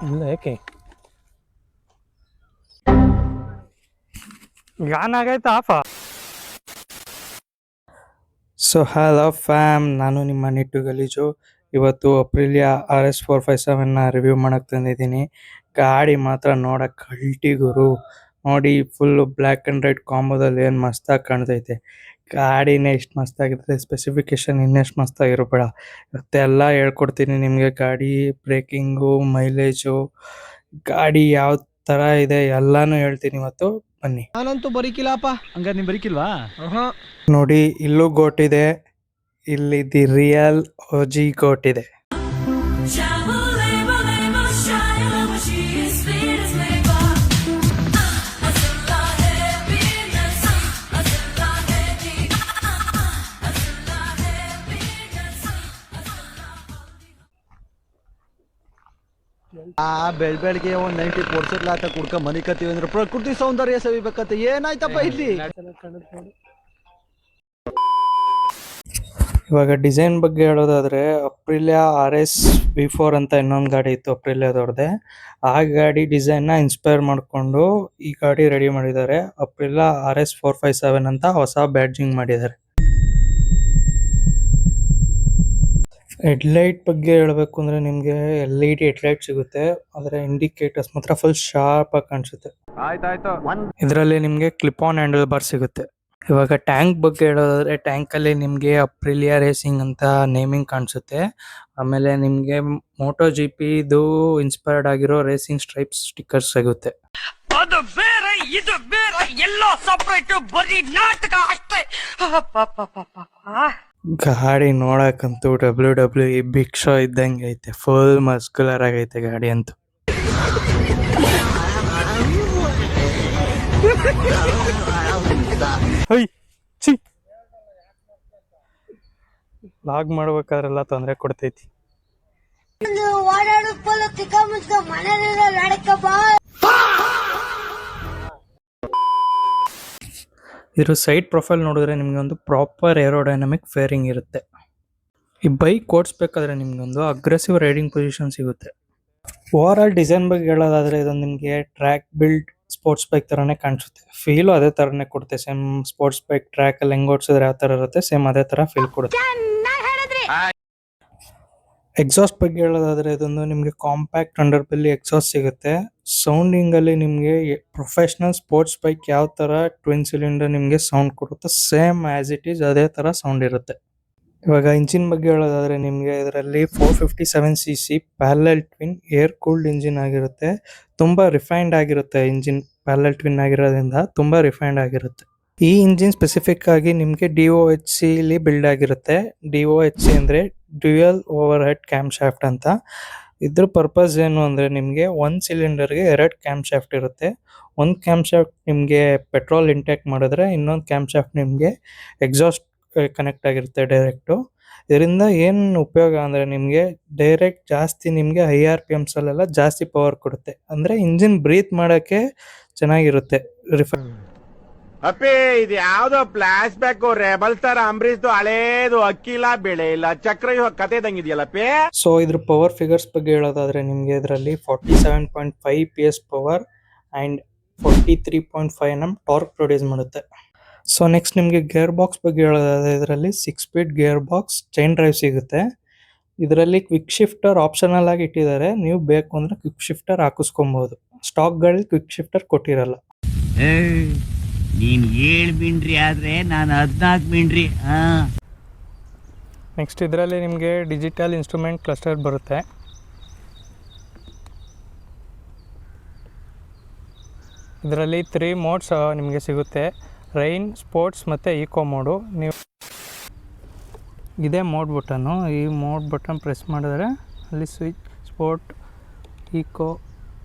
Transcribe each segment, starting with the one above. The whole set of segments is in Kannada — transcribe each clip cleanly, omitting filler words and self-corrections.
ಇಲ್ಲ ಯಾಕೆ ಗಾನ್ ಆಗೈತೆ ಆಫ. ಸೊ ಹಲೋ ಫ್ಯಾಮ್, ನಾನು ನಿಮ್ಮ ನಿಟ್ಟು ಗಲೀಜು. ಇವತ್ತು ಅಪ್ರಿಲಿಯಾ RS457ನ ರಿವ್ಯೂ ಮಾಡಕ್ಕೆ ತಂದಿದ್ದೀನಿ. ಗಾಡಿ ಮಾತ್ರ ನೋಡಕ್ಕೆ ಕಲ್ಟಿ ಗುರು. ನೋಡಿ, ಫುಲ್ಲು ಬ್ಲ್ಯಾಕ್ ಆ್ಯಂಡ್ ರೆಡ್ ಕಾಂಬೋದಲ್ಲಿ ಏನು ಮಸ್ತಾಗಿ ಕಾಣ್ತೈತೆ. ಗಾಡಿನೇ ಇಷ್ಟು ಮಸ್ತಾಗಿದ್ರೆ ಸ್ಪೆಸಿಫಿಕೇಶನ್ ಇನ್ನೆಷ್ಟು ಮಸ್ತಾಗಿರಬೇಡ. ಇವತ್ತೆಲ್ಲ ಹೇಳ್ಕೊಡ್ತೀನಿ ನಿಮಗೆ. ಗಾಡಿ ಬ್ರೇಕಿಂಗು, ಮೈಲೇಜು, ಗಾಡಿ ಯಾವ ಥರ ಇದೆ ಎಲ್ಲಾನು ಹೇಳ್ತೀನಿ ಇವತ್ತು. ಬನ್ನಿ. ನಾನಂತೂ ಬರೀಕಿಲ್ಲಪ್ಪ. ಹಂಗಾರೆ ನೀವು ಬರೀಕಿಲ್ವಾ? ನೋಡಿ, ಇಲ್ಲೂ ಗೋಟ್ ಇದೆ, ಇಲ್ಲಿ ದಿ ರಿಯಲ್ OG ಗೋಟ್ ಇದೆ. ಬೆಳಗ್ಗೆ ಒಂದ್ 90% ಲಾತ ಕುಡ್ಕ ಮನಿ ಕತ್ತೀವಿ ಅಂದ್ರೆ ಪ್ರಕೃತಿ ಸೌಂದರ್ಯ ಸವಿಬೇಕಂತ ಏನಾಯ್ತಪ್ಪ ಇಲ್ಲಿ. ಇವಾಗ ಡಿಸೈನ್ ಬಗ್ಗೆ ಹೇಳೋದಾದ್ರೆ, ಅಪ್ರಿಲಿಯಾ RS V4 ಅಂತ ಇನ್ನೊಂದು ಗಾಡಿ ಇತ್ತು ಅಪ್ರಿಲಿಯಾದವ್ರದ್ದೆ. ಆ ಗಾಡಿ ಡಿಸೈನ್ನ ಇನ್ಸ್ಪೈರ್ ಮಾಡಿಕೊಂಡು ಈ ಗಾಡಿ ರೆಡಿ ಮಾಡಿದ್ದಾರೆ. ಅಪ್ರಿಲಿಯಾ RS457 ಅಂತ ಹೊಸ ಬ್ಯಾಡ್ಜಿಂಗ್ ಮಾಡಿದ್ದಾರೆ. ಹೆಡ್ಲೈಟ್ ಬಗ್ಗೆ ಹೇಳಬೇಕು ಅಂದರೆ ನಿಮಗೆ LED ಹೆಡ್ಲೈಟ್ ಸಿಗುತ್ತೆ, ಆದರೆ ಇಂಡಿಕೇಟರ್ಸ್ ಮಾತ್ರ ಫುಲ್ ಶಾರ್ಪ್ ಆಗಿ ಕಾಣಿಸುತ್ತೆ. ಇದರಲ್ಲಿ ನಿಮಗೆ ಕ್ಲಿಪ್ ಆನ್ ಹ್ಯಾಂಡಲ್ ಬಾರ್ ಸಿಗುತ್ತೆ. ಇವಾಗ ಟ್ಯಾಂಕ್ ಬಗ್ಗೆ ಹೇಳೋದಾದ್ರೆ, ಟ್ಯಾಂಕಲ್ಲಿ ನಿಮಗೆ ಅಪ್ರಿಲಿಯಾ ರೇಸಿಂಗ್ ಅಂತ ನೇಮಿಂಗ್ ಕಾಣಿಸುತ್ತೆ. ಆಮೇಲೆ ನಿಮಗೆ ಮೋಟೋ GPದು ಇನ್ಸ್ಪೈರ್ಡ್ ಆಗಿರೋ ರೇಸಿಂಗ್ ಸ್ಟ್ರೈಪ್ಸ್ ಸ್ಟಿಕ್ಕರ್ಸ್ ಸಿಗುತ್ತೆ. ಅದು ಬೇರೆ ಇದು ಬೇರೆ, ಎಲ್ಲ ಸಪರೇಟ್, ಬರೀ ನಾಟಕ ಅಷ್ಟೇ. ಗಾಡಿ ನೋಡಕ್ಕಂತೂ WWE ಬಿಗ್ ಶೋ ಇದ್ದಂಗೆ ಐತೆ. ಫುಲ್ ಮಸ್ಕ್ಯುಲರ್ ಆಗೈತೆ ಗಾಡಿ ಅಂತೂ. ಲಾಗ್ ಮಾಡ್ಬೇಕಾದ್ರೆಲ್ಲ ತೊಂದರೆ ಕೊಡ್ತೈತಿ. ಇದ್ರ ಸೈಡ್ ಪ್ರೊಫೈಲ್ ನೋಡಿದ್ರೆ ನಿಮ್ಗೆ ಒಂದು ಪ್ರಾಪರ್ ಏರೋಡೈನಮಿಕ್ ಫೇರಿಂಗ್ ಇರುತ್ತೆ. ಈ ಬೈಕ್ ಓಡಿಸ್ಬೇಕಾದ್ರೆ ನಿಮ್ಗೊಂದು ಅಗ್ರೆಸಿವ್ ರೈಡಿಂಗ್ ಪೊಸಿಷನ್ ಸಿಗುತ್ತೆ. ಓವರ್ ಆಲ್ ಡಿಸೈನ್ ಬಗ್ಗೆ ಹೇಳೋದಾದ್ರೆ, ಇದೊಂದು ನಿಮಗೆ ಟ್ರ್ಯಾಕ್ ಬಿಲ್ಡ್ ಸ್ಪೋರ್ಟ್ಸ್ ಬೈಕ್ ಥರನೇ ಕಾಣಿಸುತ್ತೆ. ಫೀಲು ಅದೇ ಥರನೇ ಕೊಡುತ್ತೆ. ಸೇಮ್ ಸ್ಪೋರ್ಟ್ಸ್ ಬೈಕ್ ಟ್ರ್ಯಾಕಲ್ಲಿ ಹೆಂಗೆ ಓಡಿಸಿದ್ರೆ ಯಾವ ಥರ ಇರುತ್ತೆ, ಸೇಮ್ ಅದೇ ಥರ ಫೀಲ್ ಕೊಡುತ್ತೆ. ಎಕ್ಸಾಸ್ಟ್ ಬಗ್ಗೆ ಹೇಳೋದಾದ್ರೆ, ಇದೊಂದು ನಿಮಗೆ ಕಾಂಪ್ಯಾಕ್ಟ್ ಅಂಡರ್ ಬೆಲ್ಲಿ ಎಕ್ಸಾಸ್ಟ್ ಸಿಗುತ್ತೆ. ಸೌಂಡಿಂಗಲ್ಲಿ ನಿಮಗೆ ಪ್ರೊಫೆಷ್ನಲ್ ಸ್ಪೋರ್ಟ್ಸ್ ಬೈಕ್ ಯಾವ ಥರ ಟ್ವಿನ್ ಸಿಲಿಂಡರ್ ನಿಮಗೆ ಸೌಂಡ್ ಕೊಡುತ್ತೆ, ಸೇಮ್ ಆ್ಯಸ್ ಇಟ್ ಈಸ್ ಅದೇ ಥರ ಸೌಂಡ್ ಇರುತ್ತೆ. ಇವಾಗ ಇಂಜಿನ್ ಬಗ್ಗೆ ಹೇಳೋದಾದ್ರೆ, ನಿಮಗೆ ಇದರಲ್ಲಿ 457cc parallel twin air cooled engine ಆಗಿರುತ್ತೆ. ತುಂಬ ರಿಫೈನ್ಡ್ ಆಗಿರುತ್ತೆ ಇಂಜಿನ್. ಪ್ಯಾರಲಲ್ ಟ್ವಿನ್ ಆಗಿರೋದ್ರಿಂದ ತುಂಬ ರಿಫೈನ್ಡ್ ಆಗಿರುತ್ತೆ. ಈ ಇಂಜಿನ್ ಸ್ಪೆಸಿಫಿಕ್ ಆಗಿ ನಿಮಗೆ DOHCಲಿ ಬಿಲ್ಡ್ ಆಗಿರುತ್ತೆ. DOHC ಅಂದರೆ dual over head cam shaft ಅಂತ. ಇದ್ರ ಪರ್ಪಸ್ ಏನು ಅಂದರೆ, ನಿಮಗೆ ಒಂದು ಸಿಲಿಂಡರ್ಗೆ 2 ಕ್ಯಾಮ್ ಶಾಫ್ಟ್ ಇರುತ್ತೆ. ಒಂದು ಕ್ಯಾಮ್ ಶಾಫ್ಟ್ ನಿಮಗೆ ಪೆಟ್ರೋಲ್ ಇಂಟೇಕ್ ಮಾಡಿದ್ರೆ, ಇನ್ನೊಂದು ಕ್ಯಾಮ್ ಶಾಫ್ಟ್ ನಿಮಗೆ ಎಕ್ಸಾಸ್ಟ್ ಕನೆಕ್ಟ್ ಆಗಿರುತ್ತೆ ಡೈರೆಕ್ಟು. ಇದರಿಂದ ಏನು ಉಪಯೋಗ ಅಂದರೆ, ನಿಮಗೆ ಡೈರೆಕ್ಟ್ ಜಾಸ್ತಿ ನಿಮಗೆ RPMಸಲ್ಲೆಲ್ಲ ಜಾಸ್ತಿ ಪವರ್ ಕೊಡುತ್ತೆ. ಅಂದರೆ ಇಂಜಿನ್ ಬ್ರೀತ್ ಮಾಡೋಕ್ಕೆ ಚೆನ್ನಾಗಿರುತ್ತೆ. ಅಪ್ಪಿ, ಇದು ಯಾವ್ದೋ ಫ್ಲಾಶ್ ಬ್ಯಾಕ್ ರೆಬಲ್ ತರ ಅಂಬರೀಶ್ದು ಹಳೇದು, ಅಕ್ಕಿಲ್ಲ ಬೆಳೆ ಇಲ್ಲ ಚಕ್ರ ಕತೆ ಇದಂಗಿದೆಯಲ್ಲಪ್ಪಿ. ಸೊ ಇದ್ರ ಪವರ್ ಫಿಗರ್ಸ್ ಬಗ್ಗೆ ಹೇಳೋದಾದ್ರೆ, ನಿಮಗೆ ಇದರಲ್ಲಿ 47.5 PS power and 43.5 Nm torque produce ಮಾಡುತ್ತೆ. ಸೊ ನೆಕ್ಸ್ಟ್ ನಿಮಗೆ ಗೇರ್ ಬಾಕ್ಸ್ ಬಗ್ಗೆ ಹೇಳೋದಾದ್ರೆ, ಇದರಲ್ಲಿ 6 speed gear box chain drive ಸಿಗುತ್ತೆ. ಇದರಲ್ಲಿ ಕ್ವಿಕ್ ಶಿಫ್ಟರ್ ಆಪ್ಷನಲ್ ಆಗಿ ಇಟ್ಟಿದ್ದಾರೆ. ನೀವು ಬೇಕು ಅಂದರೆ ಕ್ವಿಕ್ ಶಿಫ್ಟರ್ ಹಾಕಿಸ್ಕೊಬೋದು. ಸ್ಟಾಕ್ಗಳಲ್ಲಿ ಕ್ವಿಕ್ ಶಿಫ್ಟರ್ ಕೊಟ್ಟಿರಲ್ಲ. ನೀನ್ 7 ಮಿಂಡ್ರಿ ಆದ್ರೆ ನಾನು 14 ಮಿಂಡ್ರಿ. ನೆಕ್ಸ್ಟ್ ಇದರಲ್ಲಿ ನಿಮಗೆ ಡಿಜಿಟಲ್ ಇನ್ಸ್ಟ್ರೂಮೆಂಟ್ ಕ್ಲಸ್ಟರ್ ಬರುತ್ತೆ. ಇದರಲ್ಲಿ 3 ಮೋಡ್ಸ್ ನಿಮಗೆ ಸಿಗುತ್ತೆ: ರೈನ್, ಸ್ಪೋರ್ಟ್ಸ್ ಮತ್ತು ಈಕೋ ಮೋಡು. ನೀವು ಇದೇ ಮೋಡ್ ಬಟನ್ನು. ಈ ಮೋಡ್ ಬಟನ್ ಪ್ರೆಸ್ ಮಾಡಿದ್ರೆ ಅಲ್ಲಿ switch, sport, eco,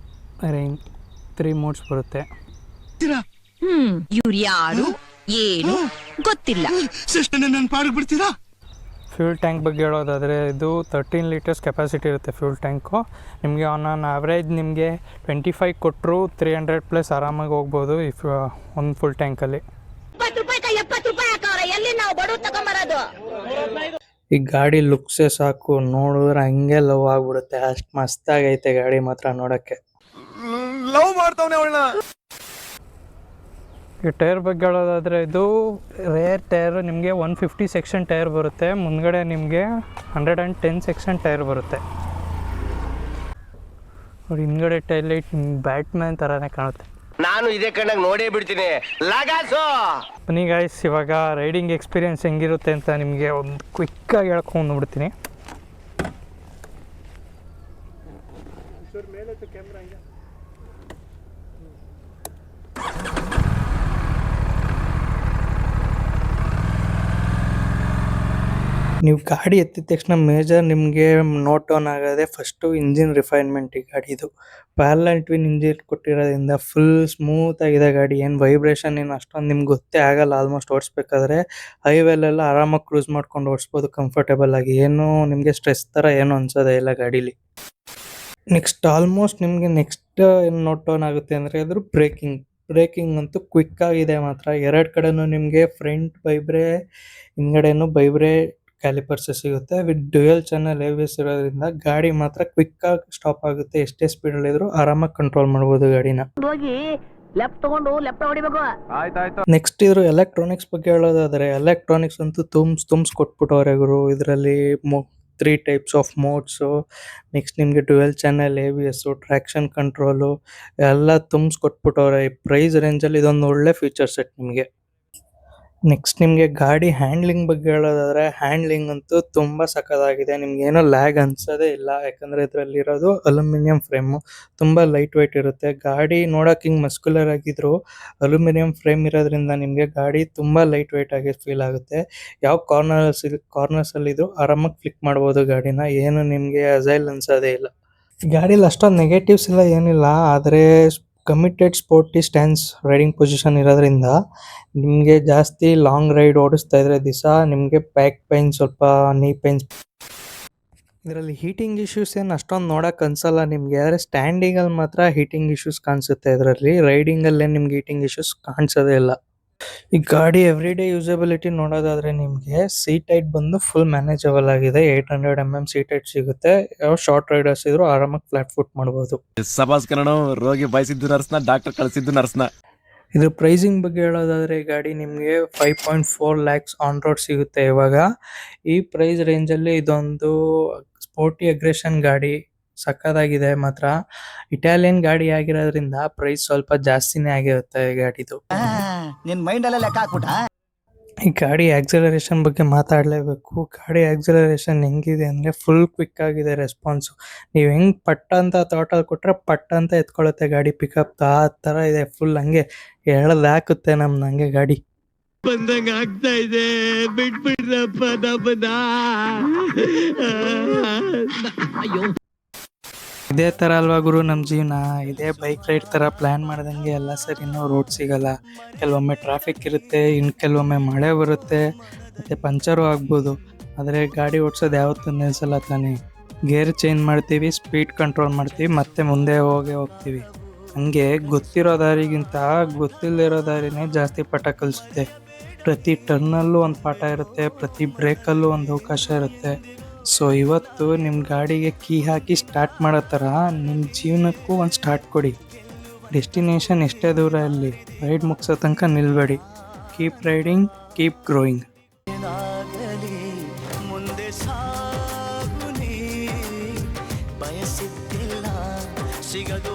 rain 3 modes ಬರುತ್ತೆ. ಇವ್ರು ಯಾರು ಏನು ಗೊತ್ತಿಲ್ಲ. ಫ್ಯೂಲ್ ಟ್ಯಾಂಕ್ ಬಗ್ಗೆ ಹೇಳೋದಾದರೆ, ಇದು 13 ಲೀಟರ್ಸ್ ಕೆಪಾಸಿಟಿ ಇರುತ್ತೆ ಫ್ಯೂಲ್ ಟ್ಯಾಂಕು. ನಿಮಗೆ ಆನ್ ಆವ್ರೇಜ್ ನಿಮಗೆ 25 ಕೊಟ್ಟರು 300+ ಆರಾಮಾಗಿ ಹೋಗ್ಬೋದು ಇಫ್ ಒಂದು ಫುಲ್ ಟ್ಯಾಂಕಲ್ಲಿ. ಈ ಗಾಡಿ ಲುಕ್ಸೇ ಸಾಕು, ನೋಡಿದ್ರೆ ಹಂಗೆ ಲವ್ ಆಗ್ಬಿಡುತ್ತೆ, ಅಷ್ಟು ಮಸ್ತಾಗೈತೆ ಗಾಡಿ ಮಾತ್ರ ನೋಡಕ್ಕೆ. ಲವ್ ಮಾಡ್ತಾವನೆ ಅವಳನ್ನ. ಈ ಟೈರ್ ಬಗ್ಗೆ ಹೇಳೋದಾದರೆ ಇದು ರೇರ್ ಟೈರ್, ನಿಮಗೆ 150 ಸೆಕ್ಷನ್ ಟೈರ್ ಬರುತ್ತೆ, ಮುಂದ್ಗಡೆ ನಿಮಗೆ 110 ಸೆಕ್ಷನ್ ಟೈರ್ ಬರುತ್ತೆ. ನೋಡಿ ಹಿಂದ್ಗಡೆ ಟೈರ್ ಲೈಟ್ ಬ್ಯಾಟ್ಮ್ಯಾನ್ ಥರನೇ ಕಾಣುತ್ತೆ. ನಾನು ಇದೇ ಕಣ್ಣಾಗ ನೋಡೇ ಬಿಡ್ತೀನಿ ಲಗಾಸು. ಬನ್ನಿ ಗಾಯ್ಸ್, ಇವಾಗ ರೈಡಿಂಗ್ ಎಕ್ಸ್ಪೀರಿಯೆನ್ಸ್ ಹೆಂಗಿರುತ್ತೆ ಅಂತ ನಿಮಗೆ ಒಂದು ಕ್ವಿಕ್ಕಾಗಿ ಹೇಳ್ಕೊಂಡು ಬಿಡ್ತೀನಿ. ನೀವು ಗಾಡಿ ಎತ್ತಿದ ತಕ್ಷಣ ಮೇಜರ್ ನಿಮಗೆ ನೋಟ್ ಆನ್ ಆಗೋದೇ ಫಸ್ಟು ಇಂಜಿನ್ ರಿಫೈನ್ಮೆಂಟ್. ಈ ಗಾಡಿದು ಪ್ಯಾರಲಲ್ ಟ್ವಿನ್ ಇಂಜಿನ್ ಕೊಟ್ಟಿರೋದ್ರಿಂದ ಫುಲ್ ಸ್ಮೂತ್ ಆಗಿದೆ ಗಾಡಿ. ಏನು ವೈಬ್ರೇಷನ್ ಏನು ಅಷ್ಟೊಂದು ನಿಮ್ಗೆ ಗೊತ್ತೇ ಆಗಲ್ಲ. ಆಲ್ಮೋಸ್ಟ್ ಓಡಿಸ್ಬೇಕಾದ್ರೆ ಹೈವೇಲೆಲ್ಲ ಆರಾಮಾಗಿ ಕ್ರೂಸ್ ಮಾಡ್ಕೊಂಡು ಓಡಿಸ್ಬೋದು ಕಂಫರ್ಟೇಬಲ್ ಆಗಿ. ಏನು ನಿಮಗೆ ಸ್ಟ್ರೆಸ್ ಥರ ಏನು ಅನ್ಸೋದೇ ಇಲ್ಲ ಗಾಡೀಲಿ. ಆಲ್ಮೋಸ್ಟ್ ನಿಮಗೆ ನೆಕ್ಸ್ಟ್ ಏನು ನೋಟ್ ಆನ್ ಆಗುತ್ತೆ ಅಂದರೆ ಅದ್ರ ಬ್ರೇಕಿಂಗ್ ಅಂತೂ ಕ್ವಿಕ್ ಆಗಿದೆ ಮಾತ್ರ. ಎರಡು ಕಡೆನೂ ನಿಮಗೆ ಫ್ರಂಟ್ ಬೈಬ್ರೆ, ಹಿಂದ್ಗಡೆನೂ ಬೈಬ್ರೆ ಕ್ಯಾಲಿಪರ್ಸ್ ಸಿಗುತ್ತೆ. ವಿತ್ ಡ್ಯುಯಲ್ ಚಾನಲ್ ABS ಇರೋದ್ರಿಂದ ಗಾಡಿ ಮಾತ್ರ ಕ್ವಿಕ್ ಆಗಿ ಸ್ಟಾಪ್ ಆಗುತ್ತೆ. ಎಷ್ಟೇ ಸ್ಪೀಡಲ್ಲಿ ಇದ್ರೂ ಆರಾಮಾಗಿ ಕಂಟ್ರೋಲ್ ಮಾಡ್ಬೋದು ಗಾಡಿನ. ನೆಕ್ಸ್ಟ್ ಇದ್ರು ಎಲೆಕ್ಟ್ರಾನಿಕ್ಸ್ ಬಗ್ಗೆ ಹೇಳೋದಾದ್ರೆ, ಎಲೆಕ್ಟ್ರಾನಿಕ್ಸ್ ಅಂತೂ ತುಂಬ್ಸ್ ಕೊಟ್ಬಿಟ್ಟವ್ರೆ ಗುರು. ಇದರಲ್ಲಿ 3 ಟೈಪ್ಸ್ ಆಫ್ ಮೋಡ್ಸು, ನೆಕ್ಸ್ಟ್ ನಿಮಗೆ dual channel ABS, traction control ಎಲ್ಲ ಕೊಟ್ಬಿಟ್ಟವ್ರೆ. ಈ ಪ್ರೈಸ್ ರೇಂಜಲ್ಲಿ ಇದೊಂದು ಒಳ್ಳೆ ಫೀಚರ್ ಸೆಟ್ ನಿಮಗೆ. ನೆಕ್ಸ್ಟ್ ನಿಮಗೆ ಗಾಡಿ ಹ್ಯಾಂಡ್ಲಿಂಗ್ ಬಗ್ಗೆ ಹೇಳೋದಾದ್ರೆ, ಹ್ಯಾಂಡ್ಲಿಂಗ್ ಅಂತೂ ತುಂಬ ಸಖತ್ತಾಗಿದೆ. ನಿಮ್ಗೇನೋ ಲ್ಯಾಗ್ ಅನ್ಸೋದೇ ಇಲ್ಲ, ಯಾಕಂದರೆ ಇದರಲ್ಲಿರೋದು ಅಲ್ಯೂಮಿನಿಯಂ ಫ್ರೇಮು, ತುಂಬ ಲೈಟ್ ವೆಯ್ಟ್ ಇರುತ್ತೆ. ಗಾಡಿ ನೋಡೋಕೆ ಹಿಂಗೆ ಮಸ್ಕ್ಯುಲರ್ ಆಗಿದ್ರು ಅಲ್ಯೂಮಿನಿಯಂ ಫ್ರೇಮ್ ಇರೋದ್ರಿಂದ ನಿಮಗೆ ಗಾಡಿ ತುಂಬ ಲೈಟ್ ವೆಯ್ಟ್ ಆಗಿ ಫೀಲ್ ಆಗುತ್ತೆ. ಯಾವ ಕಾರ್ನರ್ಸಲ್ಲಿದ್ರು ಆರಾಮಾಗಿ ಫ್ಲಿಕ್ ಮಾಡ್ಬೋದು ಗಾಡಿನ, ಏನು ನಿಮಗೆ ಅಜೈಲ್ ಅನ್ಸೋದೇ ಇಲ್ಲ. ಗಾಡೀಲಿ ಅಷ್ಟೊಂದು ನೆಗೆಟಿವ್ಸ್ ಎಲ್ಲ ಏನಿಲ್ಲ, ಆದರೆ committed sporty stance riding position ಇರೋದ್ರಿಂದ ನಿಮಗೆ ಜಾಸ್ತಿ ಲಾಂಗ್ ರೈಡ್ ಓಡಿಸ್ತಾ ಇದ್ರೆ ದಿವಸ ನಿಮಗೆ ಬ್ಯಾಕ್ ಪೈನ್, ಸ್ವಲ್ಪ ನೀ ಪೈನ್ಸ್. ಇದರಲ್ಲಿ ಹೀಟಿಂಗ್ ಇಶ್ಯೂಸ್ ಏನು ಅಷ್ಟೊಂದು ನೋಡೋಕೆ ಅನ್ಸಲ್ಲ ನಿಮಗೆ, ಆದರೆ ಸ್ಟ್ಯಾಂಡಿಂಗಲ್ಲಿ ಮಾತ್ರ ಹೀಟಿಂಗ್ ಇಶ್ಯೂಸ್ ಕಾಣಿಸುತ್ತೆ. ಇದರಲ್ಲಿ ರೈಡಿಂಗಲ್ಲೇ ನಿಮ್ಗೆ ಹೀಟಿಂಗ್ ಇಶ್ಯೂಸ್ ಕಾಣಿಸೋದೇ ಇಲ್ಲ. ಈ ಗಾಡಿ ಎವ್ರಿಡೇ ಯೂಸಬಿಲಿಟಿ ನೋಡೋದಾದ್ರೆ ನಿಮಗೆ ಸೀಟ್ ಹೈಟ್ ಬಂದು ಫುಲ್ ಮ್ಯಾನೇಜಬಲ್ ಆಗಿದೆ. 800 mm ಸೀಟ್ ಹೈಟ್ ಸಿಗುತ್ತೆ. ಯಾವ ಶಾರ್ಟ್ ರೈಡರ್ಸ್ ಇದ್ರು ಆರಾಮಾಗಿ ಫ್ಲಾಟ್ ಫುಟ್ ಮಾಡ್ಬೋದು. ಸಬಾಸ್ ಕನ್ನಡ ರೋಗಿ ಬಯಸಿದ್ದು ನರ್ಸ್ನ, ಡಾಕ್ಟರ್ ಕಳಿಸಿದ್ದು ನರ್ಸ್ನ. ಇದ್ರ ಪ್ರೈಸಿಂಗ್ ಬಗ್ಗೆ ಹೇಳೋದಾದ್ರೆ, ಈ ಗಾಡಿ ನಿಮಗೆ 5.4 lakhs ಆನ್ ರೋಡ್ ಸಿಗುತ್ತೆ ಇವಾಗ. ಈ ಪ್ರೈಸ್ ರೇಂಜಲ್ಲಿ ಇದೊಂದು ಸ್ಪೋರ್ಟಿ ಅಗ್ರೆಷನ್ ಗಾಡಿ ಸಕ್ಕದಾಗಿದೆ ಮಾತ್ರ. ಇಟಾಲಿಯನ್ ಗಾಡಿ ಆಗಿರೋದ್ರಿಂದ ಪ್ರೈಸ್ ಸ್ವಲ್ಪ ಜಾಸ್ತಿನೇ ಆಗಿರುತ್ತೆ ಈ ಗಾಡಿದು. ನಿನ್ ಮೈಂಡ್ ಅಲ್ಲೇ ಲೆಕ್ಕ ಹಾಕ್ಬಿಟ್ಟ. ಈ ಗಾಡಿ ಆಕ್ಸಲರೇಷನ್ ಬಗ್ಗೆ ಮಾತಾಡಲೇಬೇಕು. ಗಾಡಿ ಆಕ್ಸಲರೇಷನ್ ಹೆಂಗಿದೆ ಅಂದರೆ ಫುಲ್ ಕ್ವಿಕ್ ಆಗಿದೆ ರೆಸ್ಪಾನ್ಸು. ನೀವು ಹೆಂಗೆ ಪಟ್ಟ ಅಂತ ಥಾಟಲ್ ಕೊಟ್ಟರೆ ಪಟ್ಟ ಅಂತ ಎತ್ಕೊಳ್ಳುತ್ತೆ ಗಾಡಿ. ಪಿಕಪ್ ಆ ಥರ ಇದೆ, ಫುಲ್ ಹಂಗೆ ಹಾಕುತ್ತೆ ನಮ್ದು ಹಂಗೆ ಗಾಡಿ. ಬಂದಂಗ ಆಗ್ತಾ ಇದೆ, ಬಿಟ್ಬಿಡ್ರಪ್ಪ ನಮ್ಮನ್ನ. ಅಯ್ಯೋ, ಇದೇ ಥರ ಅಲ್ವಾ ಗುರು ನಮ್ಮ ಜೀವನ. ಇದೇ ಬೈಕ್ ರೈಡ್ ಥರ ಪ್ಲ್ಯಾನ್ ಮಾಡ್ದಂಗೆ ಎಲ್ಲ ಸರಿನೂ ರೋಡ್ ಸಿಗಲ್ಲ. ಕೆಲವೊಮ್ಮೆ ಟ್ರಾಫಿಕ್ ಇರುತ್ತೆ, ಇನ್ನು ಕೆಲವೊಮ್ಮೆ ಮಳೆ ಬರುತ್ತೆ, ಮತ್ತು ಪಂಚರು ಆಗ್ಬೋದು. ಆದರೆ ಗಾಡಿ ಓಡಿಸೋದು ಯಾವತ್ತೂ ನಿಲ್ಸಲ್ಲ ತಾನೇ. ಗೇರ್ ಚೇಂಜ್ ಮಾಡ್ತೀವಿ, ಸ್ಪೀಡ್ ಕಂಟ್ರೋಲ್ ಮಾಡ್ತೀವಿ, ಮತ್ತೆ ಮುಂದೆ ಹೋಗ್ತೀವಿ. ಹಂಗೆ ಗೊತ್ತಿರೋ ದಾರಿಗಿಂತ ಗೊತ್ತಿಲ್ಲದಿರೋ ದಾರಿನೇ ಜಾಸ್ತಿ ಪಾಠ ಕಲಿಸುತ್ತೆ. ಪ್ರತಿ ಟರ್ನಲ್ಲೂ ಒಂದು ಪಾಠ ಇರುತ್ತೆ, ಪ್ರತಿ ಬ್ರೇಕಲ್ಲೂ ಒಂದು ಅವಕಾಶ ಇರುತ್ತೆ. ಸೊ ಇವತ್ತು ನಿಮ್ಮ ಗಾಡಿಗೆ ಕೀ ಹಾಕಿ ಸ್ಟಾರ್ಟ್ ಮಾಡೋ ಥರ ನಿಮ್ಮ ಜೀವನಕ್ಕೂ ಒಂದು ಸ್ಟಾರ್ಟ್ ಕೊಡಿ. ಡೆಸ್ಟಿನೇಷನ್ ಎಷ್ಟೇ ದೂರ ಇರಲಿ, ರೈಡ್ ಮುಗಿಸೋ ತನಕ ನಿಲ್ಬೇಡಿ. Keep riding, keep growing. ಮುಂದೆ ಸಾಗುನಿ ಬಯಸಿದ್ದಿಲ್ಲ ಸಿಗದು